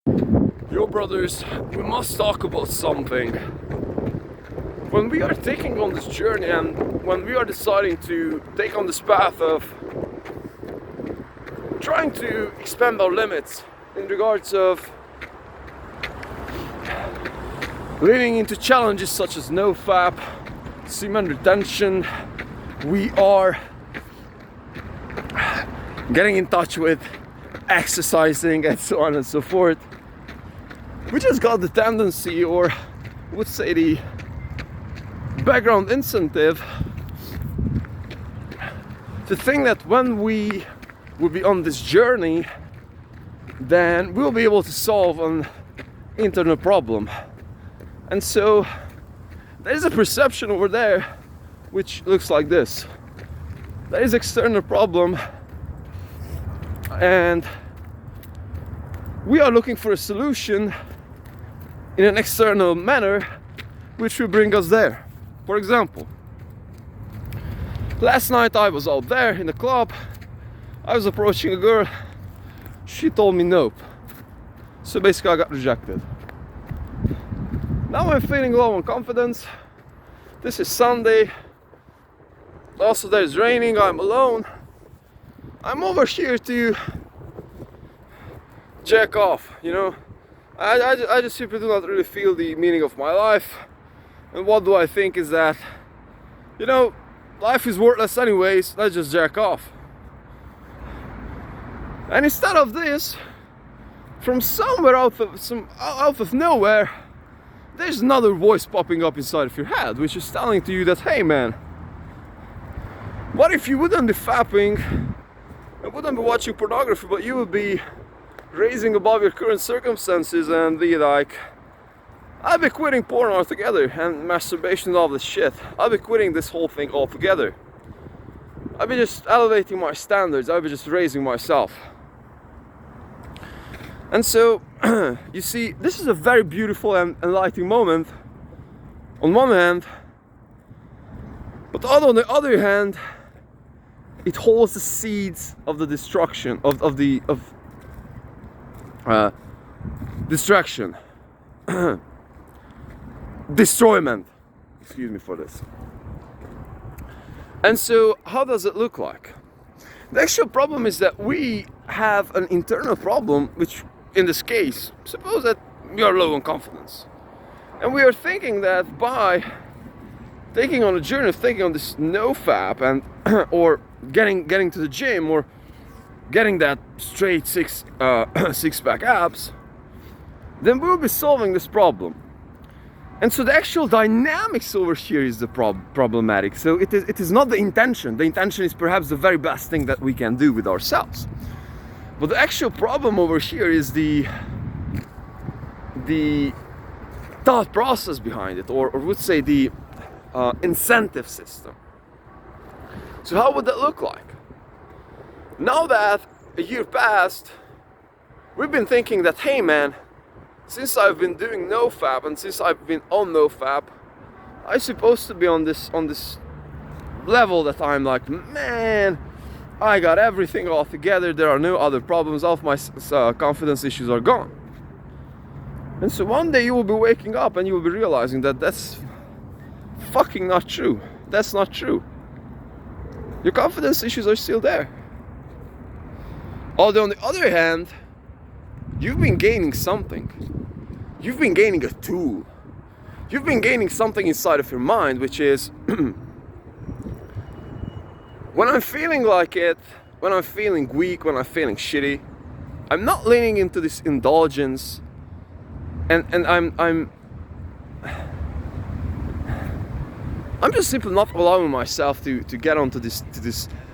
Yo brothers, we must talk about something. When we are taking on this journey and when we are deciding to take on this path of trying to expand our limits in regards of leading into challenges such as Nofap, semen retention, we are getting in touch with exercising and so on and so forth. We just got the tendency, or I would say the background incentive, to think that when we will be on this journey, then we'll be able to solve an internal problem. And so there's a perception over there which looks like this. There is external problem and we are looking for a solution in an external manner which will bring us there. For example, last night I was out there in the club, I was approaching a girl, she told me nope. So basically I got rejected. Now I'm feeling low on confidence. This is Sunday. Also there's raining, I'm alone. I'm over here to jack off, you know. I just simply do not really feel the meaning of my life. And what do I think is that, you know, life is worthless anyways, let's just jack off. And instead of this, from somewhere out of nowhere, there's another voice popping up inside of your head, which is telling to you that, hey man, what if you wouldn't be fapping and wouldn't be watching pornography, but you would be raising above your current circumstances and be like, I'll be quitting porn altogether and masturbation and all this shit. I'll be quitting this whole thing altogether. I'll be just elevating my standards. I'll be just raising myself. And so, you see, this is a very beautiful and enlightening moment on one hand, but on the other hand, it holds the seeds of the destruction of distraction, destroyment. Excuse me for this. And so, how does it look like? The actual problem is that we have an internal problem, which in this case, suppose that we are low on confidence. And we are thinking that by taking on a journey of taking on this Nofap and or getting to the gym or getting that straight six-pack abs, then we'll be solving this problem. And so the actual dynamics over here is the problematic. So it is not the intention. The intention is perhaps the very best thing that we can do with ourselves. But the actual problem over here is the thought process behind it, or would say the incentive system. So how would that look like? Now that a year passed, we've been thinking that, hey man, since I've been doing Nofap and since I've been on Nofap, I'm supposed to be on this level that I'm like, man, I got everything all together, there are no other problems, all of my confidence issues are gone. And so one day you will be waking up and you will be realizing that that's fucking not true. That's not true. Your confidence issues are still there. Although on the other hand, you've been gaining something. You've been gaining a tool. You've been gaining something inside of your mind, which is when I'm feeling like it, when I'm feeling weak, when I'm feeling shitty, I'm not leaning into this indulgence, and I'm just simply not allowing myself to get onto this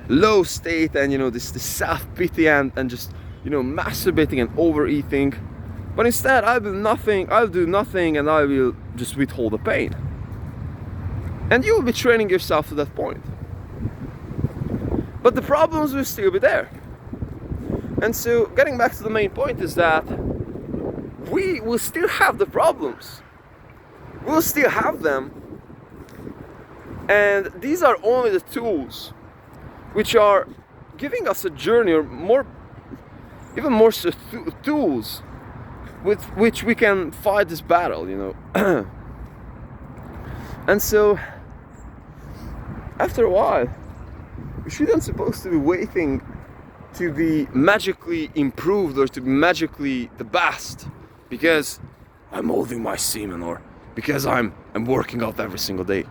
low state and, you know, this self-pity and just, you know, masturbating and overeating. But instead I'll do nothing and I will just withhold the pain. And you will be training yourself to that point. But the problems will still be there. And so getting back to the main point is that we will still have the problems. We'll still have them. And these are only the tools which are giving us a journey, or more, even more so tools with which we can fight this battle, you know. And so after a while, we shouldn't supposed to be waiting to be magically improved or to be magically the best because I'm holding my semen or because I'm working out every single day.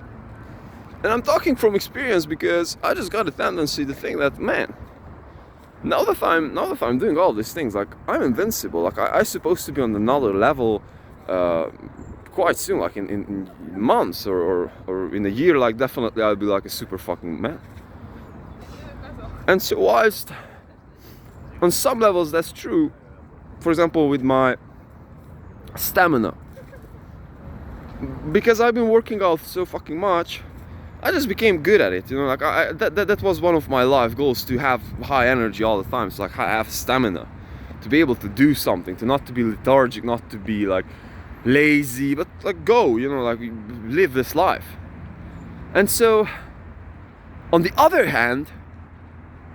And I'm talking from experience because I just got a tendency to think that, man, now that I'm doing all these things, like I'm invincible. Like I'm supposed to be on another level quite soon, like in months or in a year. Like definitely I'll be like a super fucking man. And so whilst on some levels that's true, for example with my stamina, because I've been working out so fucking much, I just became good at it, you know. Like that was one of my life goals, to have high energy all the time. So like I have stamina to be able to do something, to not to be lethargic, not to be like lazy, but like go, you know, like live this life. And so on the other hand,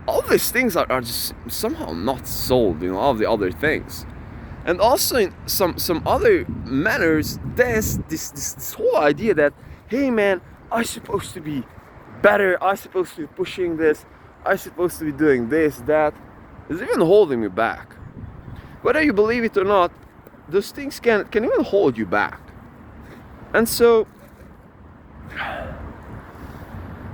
all these things are just somehow not sold, you know, all the other things. And also in some other manners, there's this whole idea that, hey man, I'm supposed to be better, I'm supposed to be pushing this, I'm supposed to be doing this, that, is even holding me back. Whether you believe it or not, those things can even hold you back. And so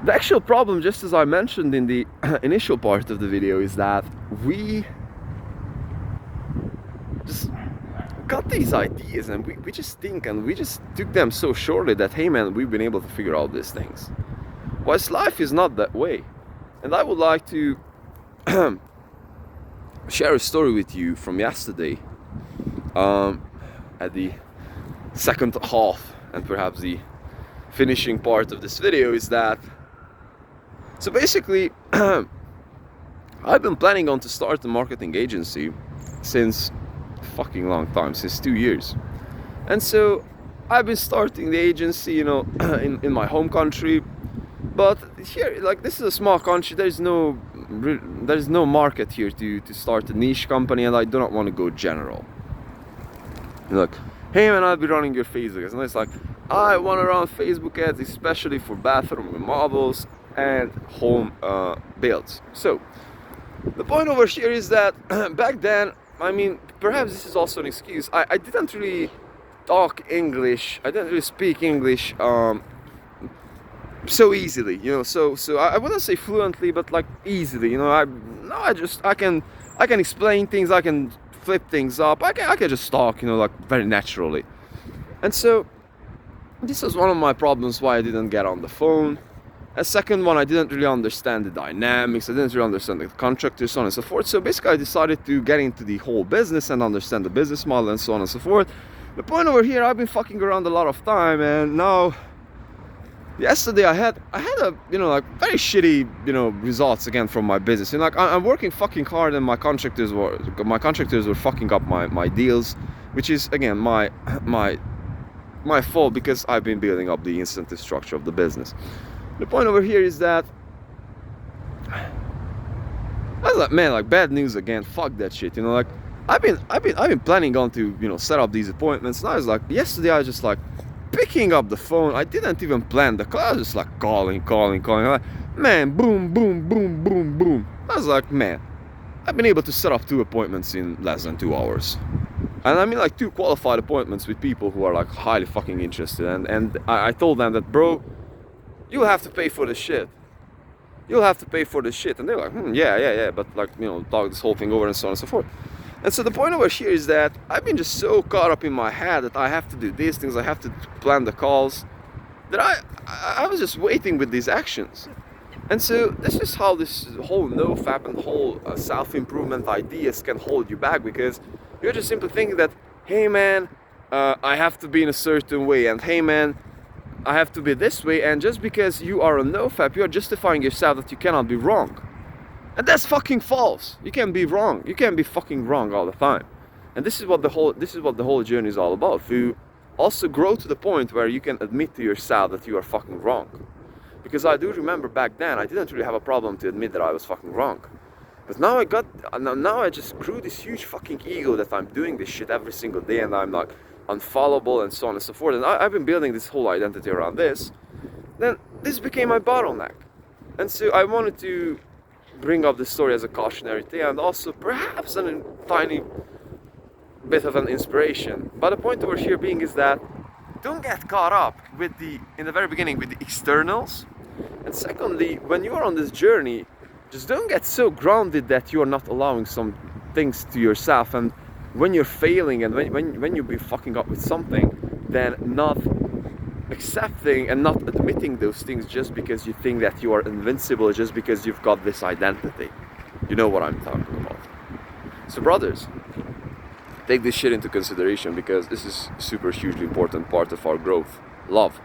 the actual problem, just as I mentioned in the initial part of the video, is that we just got these ideas and we just think, and we just took them so shortly that, hey man, we've been able to figure out these things. Whilst life is not that way. And I would like to share a story with you from yesterday, at the second half and perhaps the finishing part of this video, is that, so basically I've been planning on to start a marketing agency since fucking long time, since 2 years. And so I've been starting the agency, you know, in my home country, but here, like, this is a small country, there is no market here to start a niche company, and I do not want to go general. Look, hey man, I'll be running your Facebook ads, and it's like, I want to run Facebook ads especially for bathroom remodels and home builds. So the point over here is that back then, I mean, perhaps this is also an excuse, I didn't really talk English, I didn't really speak English so easily, you know. So I wouldn't say fluently, but like easily, you know. I can explain things, I can flip things up, I can just talk, you know, like very naturally. And so this was one of my problems why I didn't get on the phone. A second one, I didn't really understand the dynamics, I didn't really understand the contractors, so on and so forth. So basically I decided to get into the whole business and understand the business model and so on and so forth. The point over here, I've been fucking around a lot of time, and now yesterday I had a, you know, like very shitty, you know, results again from my business. You know, like I'm working fucking hard, and my contractors were fucking up my deals, which is again my fault because I've been building up the incentive structure of the business. The point over here is that I was like, man, like bad news again. Fuck that shit. You know, like I've been planning on to, you know, set up these appointments. And I was like, yesterday I was just like picking up the phone. I didn't even plan the call. I was just like calling. I'm like, man, boom, boom, boom, boom, boom. I was like, man, I've been able to set up 2 appointments in less than 2 hours. And I mean like 2 qualified appointments with people who are like highly fucking interested. And I told them that, bro, you'll have to pay for the shit. You'll have to pay for the shit. And they're like, yeah, but like, you know, talk this whole thing over and so on and so forth. And so the point over here is that I've been just so caught up in my head that I have to do these things, I have to plan the calls, that I was just waiting with these actions. And so this is how this whole Nofap and whole self-improvement ideas can hold you back, because you're just simply thinking that, hey man, I have to be in a certain way, and hey man, I have to be this way, and just because you are a Nofap, you are justifying yourself that you cannot be wrong. And that's fucking false. You can't be wrong. You can't be fucking wrong all the time. And this is what the whole journey is all about. To also grow to the point where you can admit to yourself that you are fucking wrong. Because I do remember back then, I didn't really have a problem to admit that I was fucking wrong. But now I just grew this huge fucking ego that I'm doing this shit every single day and I'm like unfollowable and so on and so forth. And I've been building this whole identity around this. Then this became my bottleneck. And so I wanted to bring up this story as a cautionary tale and also perhaps a tiny bit of an inspiration. But the point over here being is that don't get caught up with in the very beginning, with the externals. And secondly, when you are on this journey, just don't get so grounded that you are not allowing some things to yourself. And when you're failing and when you've been fucking up with something, then not accepting and not admitting those things just because you think that you are invincible, just because you've got this identity. You know what I'm talking about. So brothers, take this shit into consideration, because this is a super hugely important part of our growth. Love.